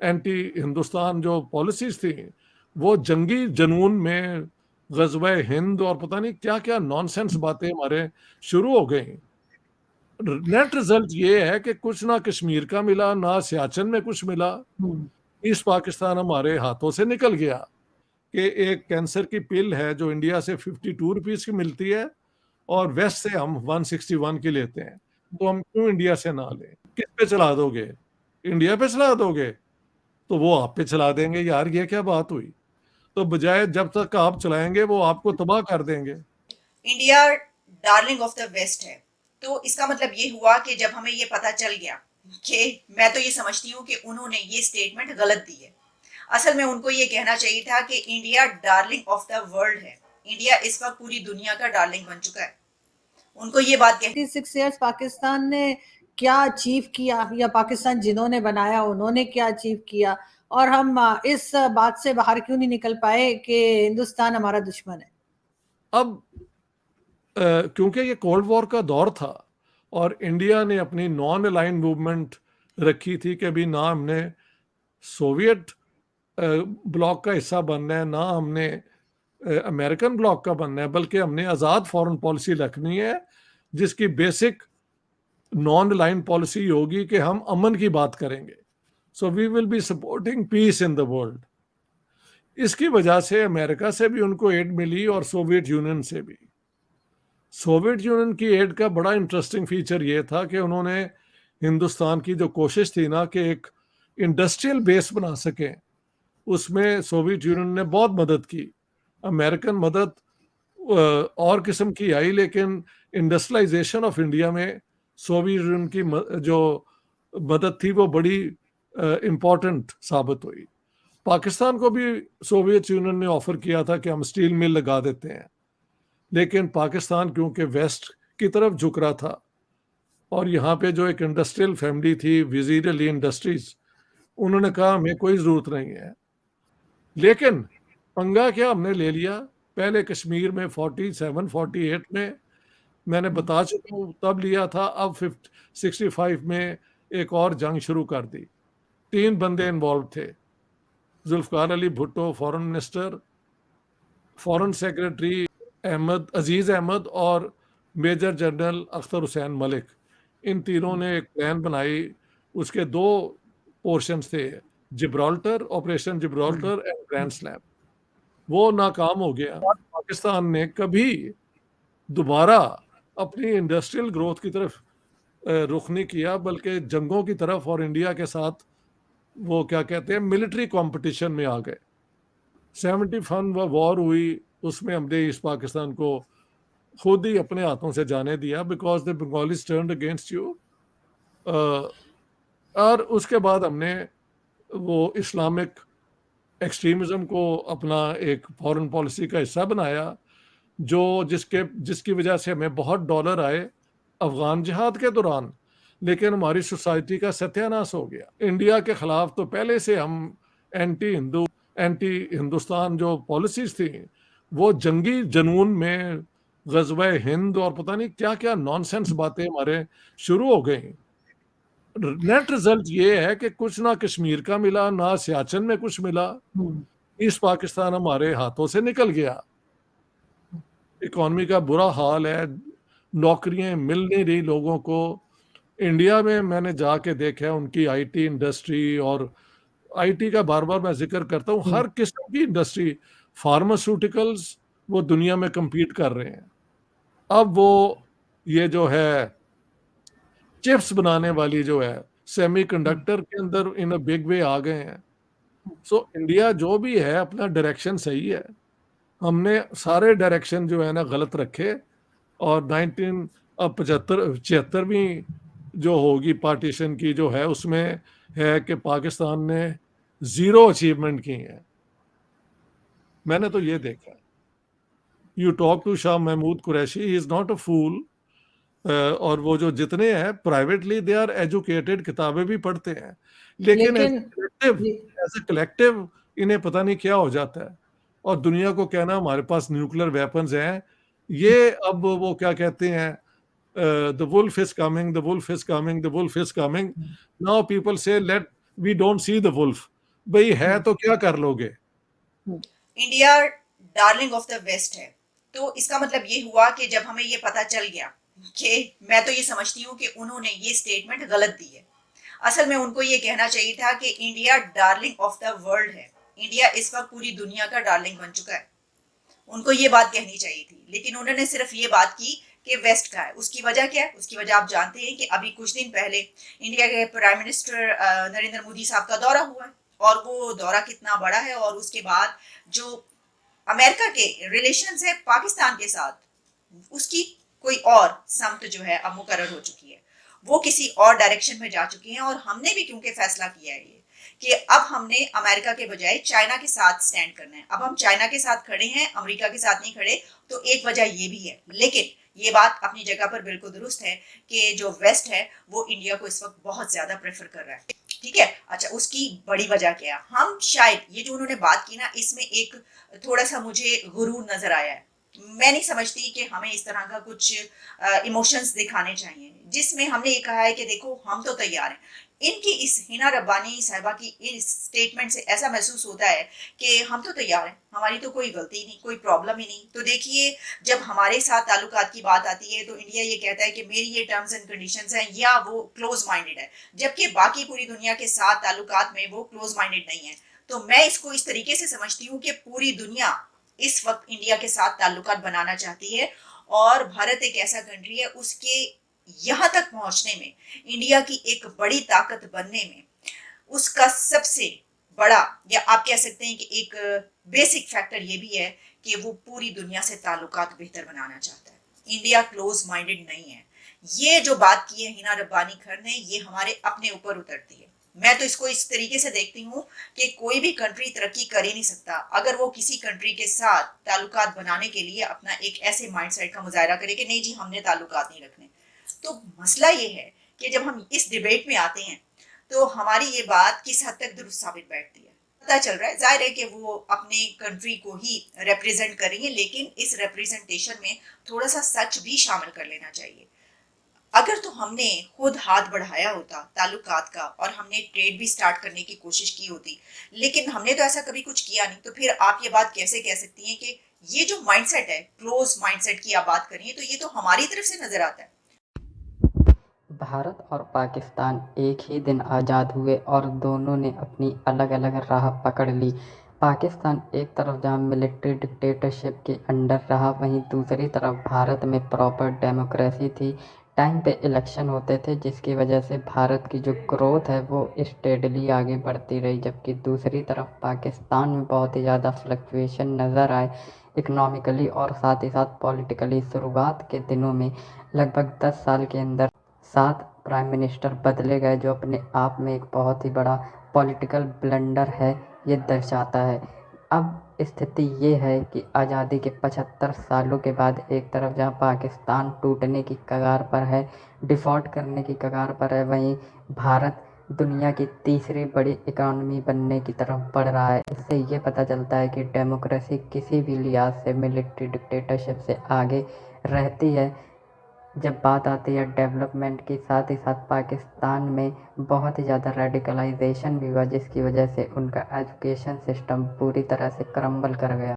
Anti Hindustan جو policies تھیں وہ جنگی جنون میں غزوہ ہند اور پتہ نہیں کیا کیا نان سینس باتیں ہمارے شروع ہو گئیں. نیٹ رزلٹ یہ ہے کہ کچھ نہ کشمیر کا ملا نہ سیاچن میں کچھ ملا. ایسٹ پاکستان ہمارے ہاتھوں سے نکل گیا کہ ایک کینسر کی پل ہے جو انڈیا سے 52 روپیز کی ملتی ہے اور ویسٹ سے ہم 161 کی لیتے ہیں. تو ہم کیوں انڈیا سے نہ لیں؟ کس پہ چلا دو گے؟ انڈیا پہ چلا دو گے تو وہ آپ پہ چلا دیں گے. یار یہ کیا بات ہوئی؟ تو بجائے جب تک آپ چلائیں گے وہ آپ کو تباہ کر دیں گے. India darling of the west ہے، تو اس کا مطلب یہ ہوا کہ جب ہمیں یہ پتا چل گیا کہ میں تو یہ سمجھتی ہوں کہ انہوں نے یہ سٹیٹمنٹ غلط دی ہے. اصل میں ان کو یہ کہنا چاہیے تھا کہ India darling of the world ہے. انڈیا اس وقت پوری دنیا کا ڈارلنگ بن چکا ہے. ان کو یہ بات کہہ 36 ایئرس پاکستان نے کیا اچیو کیا، یا پاکستان جنہوں نے بنایا انہوں نے کیا اچیو کیا، اور ہم اس بات سے باہر کیوں نہیں نکل پائے کہ ہندوستان ہمارا دشمن ہے. اب کیونکہ یہ کولڈ وار کا دور تھا اور انڈیا نے اپنی نان الائن موومنٹ رکھی تھی کہ ابھی نہ ہم نے سوویٹ بلاک کا حصہ بننا ہے نہ ہم نے امریکن بلاک کا بننا ہے، بلکہ ہم نے آزاد فورن پالیسی رکھنی ہے جس کی بیسک نان الائن پالیسی ہوگی کہ ہم امن کی بات کریں گے. So we will be supporting peace in the world. اس کی وجہ سے امریکہ سے بھی ان کو ایڈ ملی اور سوویت یونین سے بھی. سوویت یونین کی ایڈ کا بڑا انٹرسٹنگ فیچر یہ تھا کہ انہوں نے ہندوستان کی جو کوشش تھی نا کہ ایک انڈسٹریل بیس بنا سکیں، اس میں سوویت یونین نے بہت مدد کی. امریکن مدد اور قسم کی آئی، لیکن انڈسٹریلائزیشن آف انڈیا میں سوویت یونین کی جو مدد تھی وہ بڑی امپورٹنٹ ثابت ہوئی. پاکستان کو بھی سوویت یونین نے آفر کیا تھا کہ ہم اسٹیل مل لگا دیتے ہیں، لیکن پاکستان کیونکہ ویسٹ کی طرف جھک رہا تھا اور یہاں پہ جو ایک انڈسٹریل فیملی تھی وزیر علی انڈسٹریز، انہوں نے کہا ہمیں کوئی ضرورت نہیں ہے. لیکن پنگا کیا ہم نے لے لیا پہلے کشمیر میں 47 48 میں نے بتا چکا ہوں تب لیا تھا. اب 65 میں ایک اور جنگ شروع کر دی. 3 بندے انوالو تھے، ذوالفقار علی بھٹو فورن منسٹر، فورن سیکرٹری عزیز احمد اور میجر جنرل اختر حسین ملک. ان تینوں نے ایک پلان بنائی. اس کے 2 پورشنز تھے، Gibraltar, operation Gibraltar and grand slam. وہ ناکام ہو گیا. پاکستان نے کبھی دوبارہ اپنی انڈسٹریل گروتھ کی طرف رخ نہیں کیا، بلکہ جنگوں کی طرف اور انڈیا کے ساتھ وہ کیا کہتے ہیں ملٹری کمپٹیشن میں آ گئے. 71 وار ہوئی، اس میں ہم نے اس پاکستان کو خود ہی اپنے ہاتھوں سے جانے دیا because the Bengalis turned against you. اور اس کے بعد ہم نے وہ اسلامک ایکسٹریمزم کو اپنا ایک فورن پالیسی کا حصہ بنایا، جس کی وجہ سے ہمیں بہت ڈالر آئے افغان جہاد کے دوران، لیکن ہماری سوسائٹی کا ستیہ ناش ہو گیا. انڈیا کے خلاف تو پہلے سے ہم اینٹی ہندوستان جو پالیسیز تھیں وہ جنگی جنون میں غزوہ ہند اور پتہ نہیں کیا کیا نان سینس باتیں ہمارے شروع ہو گئیں. نیٹ رزلٹ یہ ہے کہ کچھ نہ کشمیر کا ملا نہ سیاچن میں کچھ ملا. ایسٹ پاکستان ہمارے ہاتھوں سے نکل گیا. اکانومی کا برا حال ہے، نوکریاں مل نہیں رہی لوگوں کو. انڈیا میں نے جا کے دیکھا ہے ان کی آئی ٹی انڈسٹری، اور آئی ٹی کا بار بار میں ذکر کرتا ہوں، ہر قسم کی انڈسٹری، فارماسیوٹیکلز وہ دنیا میں کمپیٹ کر رہے ہیں. اب وہ یہ جو ہے چپس بنانے والی جو ہے سیمی کنڈکٹر کے اندر ان بگ وے آ گئے ہیں. سو انڈیا جو بھی ہے اپنا ڈائریکشن صحیح ہے. ہم نے سارے ڈائریکشن جو ہے نا غلط رکھے، اور 76ویں جو ہوگی پارٹیشن کی جو ہے اس میں ہے کہ پاکستان نے 0 اچیومنٹ کی ہیں. میں نے تو یہ دیکھا. You talk to Shah Mahmood Qureshi, he is not a fool. اور وہ جو جتنے ہیں پرائیویٹلی دے آر ایجوکیٹڈ، کتابیں بھی پڑھتے ہیں، لیکن ایز اے کلیکٹیو انہیں پتہ نہیں کیا ہو جاتا ہے. اور دنیا کو کہنا ہمارے پاس نیوکلیر ویپنز ہیں، یہ اب وہ کیا کہتے ہیں the wolf is coming, the wolf is coming, the wolf is coming. Now people say we don't see the wolf. भाई है तो क्या कर लोगे? India darling of the west है, तो इसका मतलब ये हुआ कि जब हमें ये पता चल गया कि मैं तो ये समझती हूँ कि उन्होंने ये स्टेटमेंट गलत दी है। असल में उनको ये कहना चाहिए था कि India darling of the world है, इंडिया इस वक्त पूरी दुनिया का डार्लिंग बन चुका है। उनको ये बात कहनी चाहिए थी, लेकिन उन्होंने सिर्फ ये बात की कि वेस्ट का है। उसकी वजह क्या है? उसकी वजह आप जानते हैं कि अभी कुछ दिन पहले इंडिया के प्राइम मिनिस्टर नरेंद्र मोदी साहब का दौरा हुआ है, और वो दौरा कितना बड़ा है, और उसके बाद जो अमेरिका के रिलेशंस है पाकिस्तान के साथ, उसकी कोई और समत जो है अब मुकर्रर हो चुकी है, वो किसी और डायरेक्शन में जा चुकी है। और हमने भी क्योंकि फैसला किया है ये कि अब हमने अमेरिका के बजाय चाइना के साथ स्टैंड करना है। अब हम चाइना के साथ खड़े हैं, अमेरिका के साथ नहीं खड़े, तो एक वजह ये भी है। लेकिन ये बात अपनी जगह पर बिल्कुल दुरुस्त है कि जो वेस्ट है वो इंडिया को इस वक्त बहुत ज्यादा प्रेफर कर रहा है, ठीक है। अच्छा, उसकी बड़ी वजह क्या है? हम शायद ये जो उन्होंने बात की ना, इसमें एक थोड़ा सा मुझे गुरूर नजर आया है। मैं नहीं समझती कि हमें इस तरह का कुछ इमोशंस दिखाने चाहिए, जिसमें हमने ये कहा है कि देखो हम तो तैयार हैं। इनकी इस हिना रब्बानी साहिबा की इस स्टेटमेंट से ऐसा महसूस होता है कि हम तो तैयार हैं, हमारी तो कोई गलती नहीं, कोई प्रॉब्लम ही नहीं। तो देखिए, जब हमारे साथ ताल्लुकात की बात आती है तो इंडिया ये कहता है कि मेरी ये टर्म्स एंड कंडीशंस हैं, या वो क्लोज माइंडेड है, जबकि बाकी पूरी दुनिया के साथ ताल्लुकात में वो क्लोज माइंडेड नहीं है। तो मैं इसको इस तरीके से समझती हूँ कि पूरी दुनिया इस वक्त इंडिया के साथ ताल्लुकात बनाना चाहती है, और भारत एक ऐसा कंट्री है, उसके यहाँ तक पहुंचने में, इंडिया की एक बड़ी ताकत बनने में, उसका सबसे बड़ा, या आप कह सकते हैं कि एक बेसिक फैक्टर ये भी है कि वो पूरी दुनिया से ताल्लुकात बेहतर बनाना चाहता है। इंडिया क्लोज माइंडेड नहीं है। ये जो बात की है हिना रब्बानी खर ने, ये हमारे अपने ऊपर उतरती है। मैं तो इसको इस तरीके से देखती हूँ कि कोई भी कंट्री तरक्की कर ही नहीं सकता अगर वो किसी कंट्री के साथ ताल्लुकात बनाने के लिए अपना एक ऐसे माइंडसेट का मुजाहरा करे कि नहीं जी हमने ताल्लुकात नहीं रखने। तो मसला ये है कि जब हम इस डिबेट में आते हैं तो हमारी ये बात किस हद तक दुरुस्त साबित बैठती है। पता चल रहा है, जाहिर है कि वो अपने कंट्री को ही रिप्रेजेंट कर रही है, लेकिन इस रिप्रेजेंटेशन में थोड़ा सा सच भी शामिल कर लेना चाहिए। अगर तो हमने खुद हाथ बढ़ाया होता ताल्लुकात का, और हमने ट्रेड भी स्टार्ट करने की कोशिश की होती, लेकिन हमने तो ऐसा कभी कुछ किया नहीं, तो फिर आप ये बात कैसे कह सकती हैं कि ये जो माइंडसेट है, क्लोज माइंडसेट की आप बात करिए, तो ये तो हमारी तरफ से नजर आता है। भारत और पाकिस्तान एक ही दिन आज़ाद हुए और दोनों ने अपनी अलग अलग राह पकड़ ली। पाकिस्तान एक तरफ जहां मिलिट्री डिक्टेटरशिप के अंडर रहा, वहीं दूसरी तरफ भारत में प्रॉपर डेमोक्रेसी थी। टाइम पे इलेक्शन होते थे, जिसकी वजह से भारत की जो ग्रोथ है वो स्टेडली आगे बढ़ती रही, जबकि दूसरी तरफ पाकिस्तान में बहुत ही ज़्यादा फ्लक्चुएशन नज़र आए इकनॉमिकली और साथ ही साथ पॉलिटिकली। शुरुआत के दिनों में लगभग 10 साल के अंदर 7 प्राइम मिनिस्टर बदले गए, जो अपने आप में एक बहुत ही बड़ा पॉलिटिकल ब्लंडर है, ये दर्शाता है। अब स्थिति ये है कि आज़ादी के 75 सालों के बाद एक तरफ जहां पाकिस्तान टूटने की कगार पर है, डिफ़ॉल्ट करने की कगार पर है, वहीं भारत दुनिया की तीसरी बड़ी इकॉनमी बनने की तरफ बढ़ रहा है। इससे ये पता चलता है कि डेमोक्रेसी किसी भी लिहाज से मिलिट्री डिक्टेटरशिप से आगे रहती है। जब बात आती है डेवलपमेंट की, साथ ही साथ पाकिस्तान में बहुत ही ज़्यादा रेडिकलाइजेशन भी हुआ, जिसकी वजह से उनका एजुकेशन सिस्टम पूरी तरह से क्रम्बल कर गया।